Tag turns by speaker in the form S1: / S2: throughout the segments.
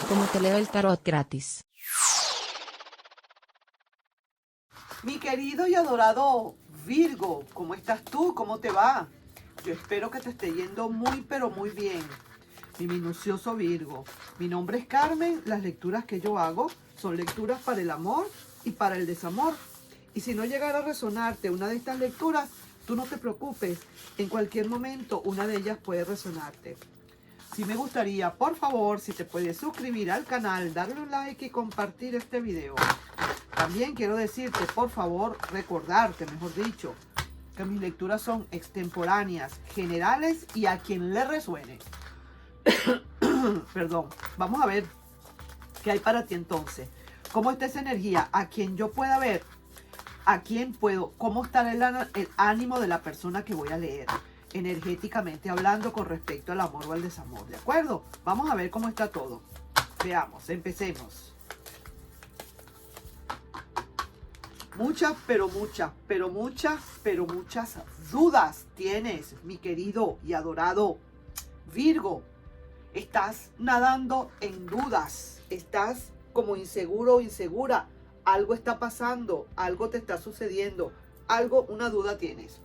S1: como te leo el tarot gratis.
S2: Mi querido y adorado Virgo, ¿cómo estás tú? ¿Cómo te va? Yo espero que te esté yendo muy, pero muy bien. Mi minucioso Virgo. Mi nombre es Carmen. Las lecturas que yo hago son lecturas para el amor y para el desamor. Y si no llegara a resonarte una de estas lecturas, tú no te preocupes. En cualquier momento una de ellas puede resonarte. Sí me gustaría, por favor, si te puedes suscribir al canal, darle un like y compartir este video. También quiero decirte, por favor, recordarte, mejor dicho, que mis lecturas son extemporáneas, generales y a quien le resuene. Perdón, vamos a ver qué hay para ti entonces. ¿Cómo está esa energía? A quien yo pueda ver, a quién puedo, cómo está el ánimo de la persona que voy a leer, energéticamente hablando con respecto al amor o al desamor, ¿de acuerdo? Vamos a ver cómo está todo. Veamos, empecemos. Muchas dudas tienes, mi querido y adorado Virgo. Estás nadando en dudas, estás como inseguro o insegura. Algo está pasando, algo te está sucediendo, una duda tienes.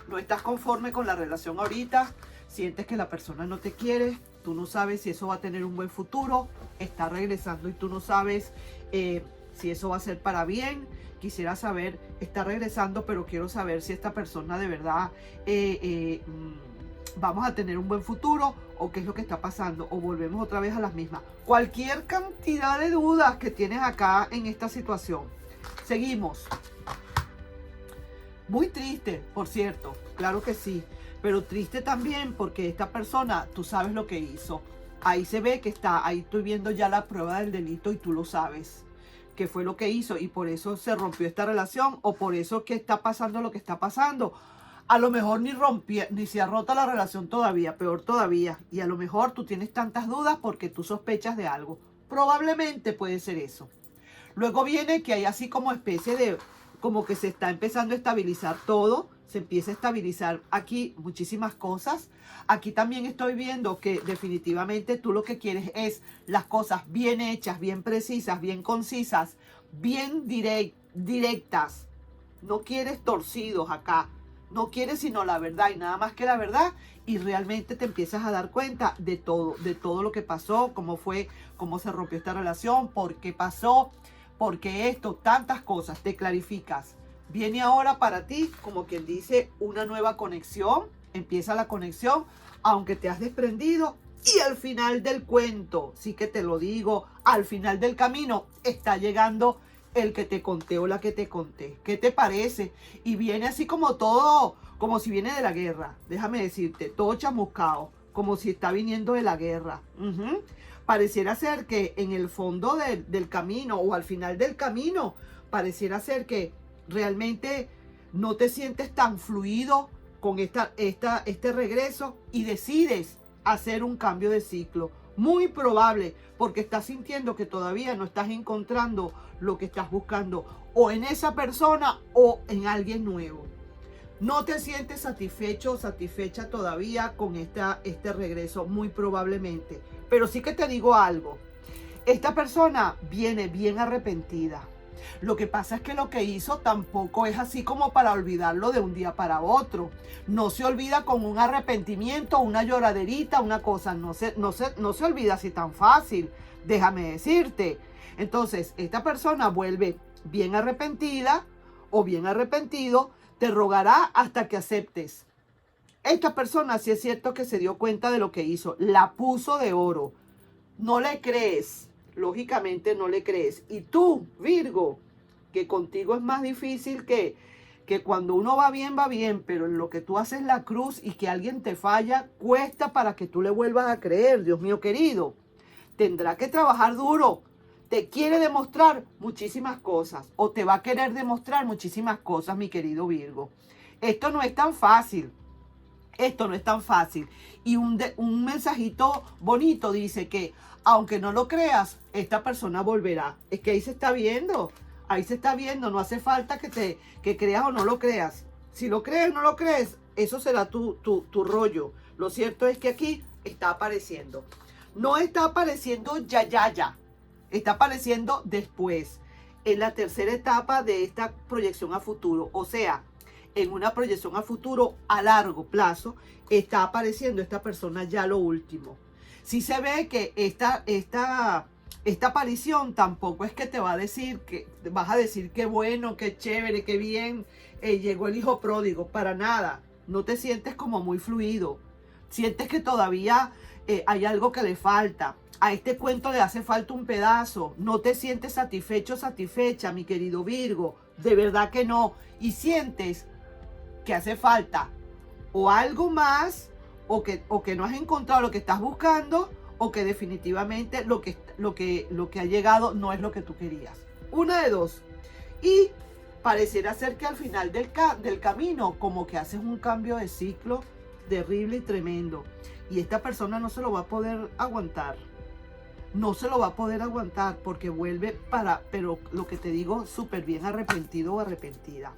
S2: No estás conforme con la relación ahorita, sientes que la persona no te quiere, tú no sabes si eso va a tener un buen futuro, está regresando y tú no sabes si eso va a ser para bien. Quisiera saber, está regresando, pero quiero saber si esta persona de verdad vamos a tener un buen futuro o qué es lo que está pasando o volvemos otra vez a las mismas. Cualquier cantidad de dudas que tienes acá en esta situación. Seguimos. Muy triste, por cierto, claro que sí, pero triste también porque esta persona, tú sabes lo que hizo. Ahí se ve que está, ahí estoy viendo ya la prueba del delito y tú lo sabes. Qué fue lo que hizo y por eso se rompió esta relación o por eso que está pasando lo que está pasando. A lo mejor ni se ha roto la relación todavía, peor todavía. Y a lo mejor tú tienes tantas dudas porque tú sospechas de algo. Probablemente puede ser eso. Luego viene que hay así como especie de, como que se está empezando a estabilizar todo. Se empieza a estabilizar aquí muchísimas cosas. Aquí también estoy viendo que definitivamente tú lo que quieres es las cosas bien hechas, bien precisas, bien concisas, bien directas. No quieres torcidos acá. No quieres sino la verdad y nada más que la verdad. Y realmente te empiezas a dar cuenta de todo lo que pasó, cómo fue, cómo se rompió esta relación, por qué pasó, por qué esto, tantas cosas. Te clarificas. Viene ahora para ti, como quien dice, una nueva conexión. Empieza la conexión, aunque te has desprendido. Y al final del cuento, sí que te lo digo, al final del camino está llegando el que te conté o la que te conté. ¿Qué te parece? Y viene así como todo, como si viene de la guerra. Déjame decirte, todo chamuscado, como si está viniendo de la guerra. Pareciera ser que en el fondo del camino o al final del camino, pareciera ser que realmente no te sientes tan fluido con este regreso y decides hacer un cambio de ciclo. Muy probable, porque estás sintiendo que todavía no estás encontrando lo que estás buscando o en esa persona o en alguien nuevo. No te sientes satisfecho o satisfecha todavía con este regreso, muy probablemente. Pero sí que te digo algo. Esta persona viene bien arrepentida. Lo que pasa es que lo que hizo tampoco es así como para olvidarlo de un día para otro. No se olvida con un arrepentimiento, una lloraderita, una cosa. No se olvida así tan fácil, déjame decirte. Entonces, esta persona vuelve bien arrepentida o bien arrepentido, te rogará hasta que aceptes. Esta persona sí es cierto que se dio cuenta de lo que hizo, la puso de oro. No le crees, lógicamente no le crees. Y tú, Virgo, que contigo es más difícil que cuando uno va bien, pero en lo que tú haces la cruz y que alguien te falla, cuesta para que tú le vuelvas a creer, Dios mío querido. Tendrá que trabajar duro. Te quiere demostrar muchísimas cosas o te va a querer demostrar muchísimas cosas, mi querido Virgo. Esto no es tan fácil. Esto no es tan fácil. Y un mensajito bonito dice que, aunque no lo creas, esta persona volverá. Es que ahí se está viendo. Ahí se está viendo. No hace falta que creas o no lo creas. Si lo crees o no lo crees, eso será tu rollo. Lo cierto es que aquí está apareciendo. No está apareciendo ya. Está apareciendo después, en la tercera etapa de esta proyección a futuro. O sea, en una proyección a futuro a largo plazo, está apareciendo esta persona ya lo último. Si se ve que esta aparición tampoco es que te va a decir que vas a decir qué bueno, qué chévere, qué bien, llegó el hijo pródigo, para nada. No te sientes como muy fluido. Sientes que todavía hay algo que le falta. A este cuento le hace falta un pedazo. No te sientes satisfecho, satisfecha, mi querido Virgo. De verdad que no. Y sientes que hace falta o algo más, o que no has encontrado lo que estás buscando, o que definitivamente lo que ha llegado no es lo que tú querías. Una de dos. Y pareciera ser que al final del camino, como que haces un cambio de ciclo terrible y tremendo. Y esta persona no se lo va a poder aguantar. No se lo va a poder aguantar porque vuelve pero lo que te digo, súper bien arrepentido o arrepentida.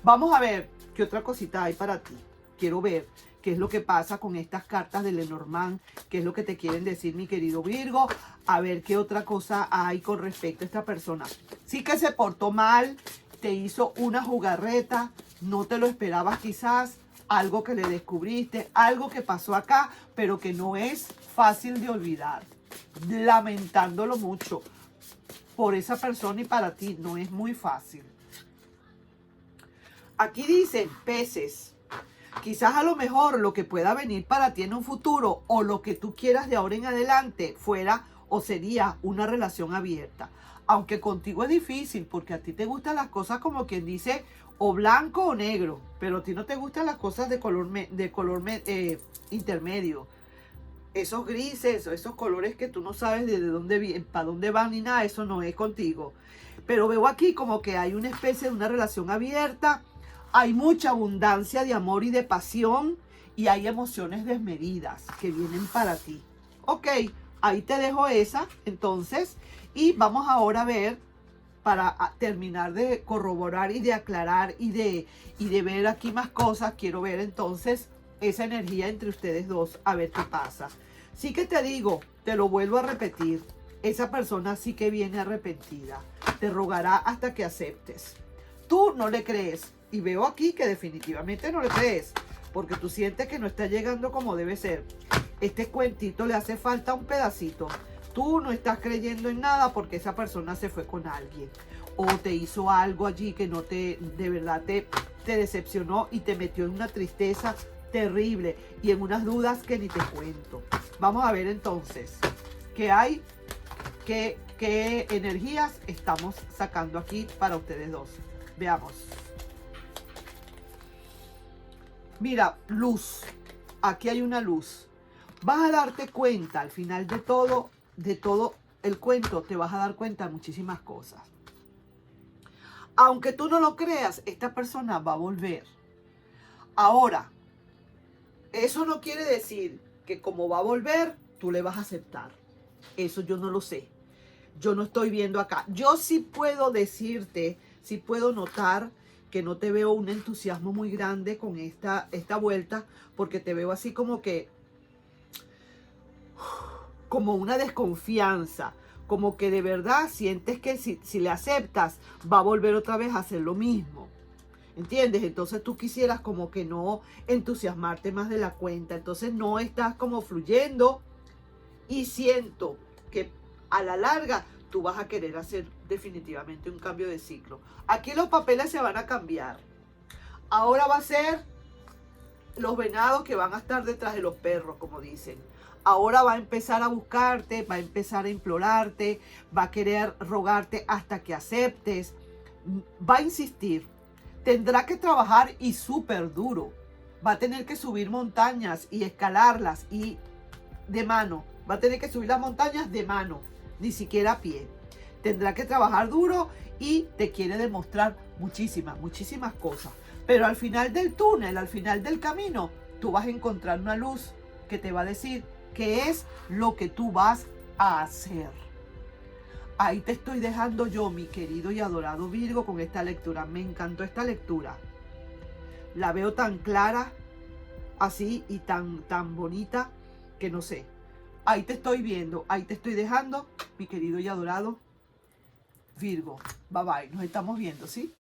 S2: Vamos a ver qué otra cosita hay para ti. Quiero ver qué es lo que pasa con estas cartas de Lenormand, qué es lo que te quieren decir, mi querido Virgo. A ver qué otra cosa hay con respecto a esta persona. Sí que se portó mal, te hizo una jugarreta, no te lo esperabas quizás, algo que le descubriste, algo que pasó acá, pero que no es fácil de olvidar. Lamentándolo mucho por esa persona y para ti no es muy fácil. Aquí dicen peces. Quizás a lo mejor lo que pueda venir para ti en un futuro o lo que tú quieras de ahora en adelante fuera o sería una relación abierta. Aunque contigo es difícil porque a ti te gustan las cosas como quien dice o blanco o negro, pero a ti no te gustan las cosas de color intermedio. Esos grises o esos colores que tú no sabes de dónde vienen, para dónde van ni nada, eso no es contigo. Pero veo aquí como que hay una especie de una relación abierta. Hay mucha abundancia de amor y de pasión y hay emociones desmedidas que vienen para ti. Ok, ahí te dejo esa entonces y vamos ahora a ver, para terminar de corroborar y de aclarar y de ver aquí más cosas, quiero ver entonces esa energía entre ustedes dos, a ver qué pasa. Sí que te digo, te lo vuelvo a repetir, esa persona sí que viene arrepentida, te rogará hasta que aceptes. Tú no le crees. Y veo aquí que definitivamente no le crees, porque tú sientes que no está llegando como debe ser. Este cuentito le hace falta un pedacito. Tú no estás creyendo en nada porque esa persona se fue con alguien. O te hizo algo allí que no de verdad te decepcionó y te metió en una tristeza terrible y en unas dudas que ni te cuento. Vamos a ver entonces qué hay, qué energías estamos sacando aquí para ustedes dos. Veamos. Mira, luz. Aquí hay una luz. Vas a darte cuenta al final de todo el cuento, te vas a dar cuenta de muchísimas cosas. Aunque tú no lo creas, esta persona va a volver. Ahora, eso no quiere decir que como va a volver, tú le vas a aceptar. Eso yo no lo sé. Yo no estoy viendo acá. Yo sí puedo decirte, sí puedo notar que no te veo un entusiasmo muy grande con esta vuelta, porque te veo así como que, como una desconfianza, como que de verdad sientes que si le aceptas, va a volver otra vez a hacer lo mismo. ¿Entiendes? Entonces tú quisieras como que no entusiasmarte más de la cuenta, entonces no estás como fluyendo y siento que a la larga tú vas a querer hacer definitivamente un cambio de ciclo. Aquí los papeles se van a cambiar. Ahora va a ser los venados que van a estar detrás de los perros, como dicen. Ahora va a empezar a buscarte, va a empezar a implorarte, va a querer rogarte hasta que aceptes. Va a insistir. Tendrá que trabajar y súper duro. Va a tener que subir montañas y escalarlas y de mano. Va a tener que subir las montañas de mano, ni siquiera a pie. Tendrá que trabajar duro y te quiere demostrar muchísimas cosas. Pero al final del túnel, al final del camino, tú vas a encontrar una luz que te va a decir qué es lo que tú vas a hacer. Ahí te estoy dejando yo, mi querido y adorado Virgo, con esta lectura. Me encantó esta lectura. La veo tan clara, así y tan bonita, que no sé. Ahí te estoy viendo, ahí te estoy dejando, mi querido y adorado Virgo. Bye bye, nos estamos viendo, ¿sí?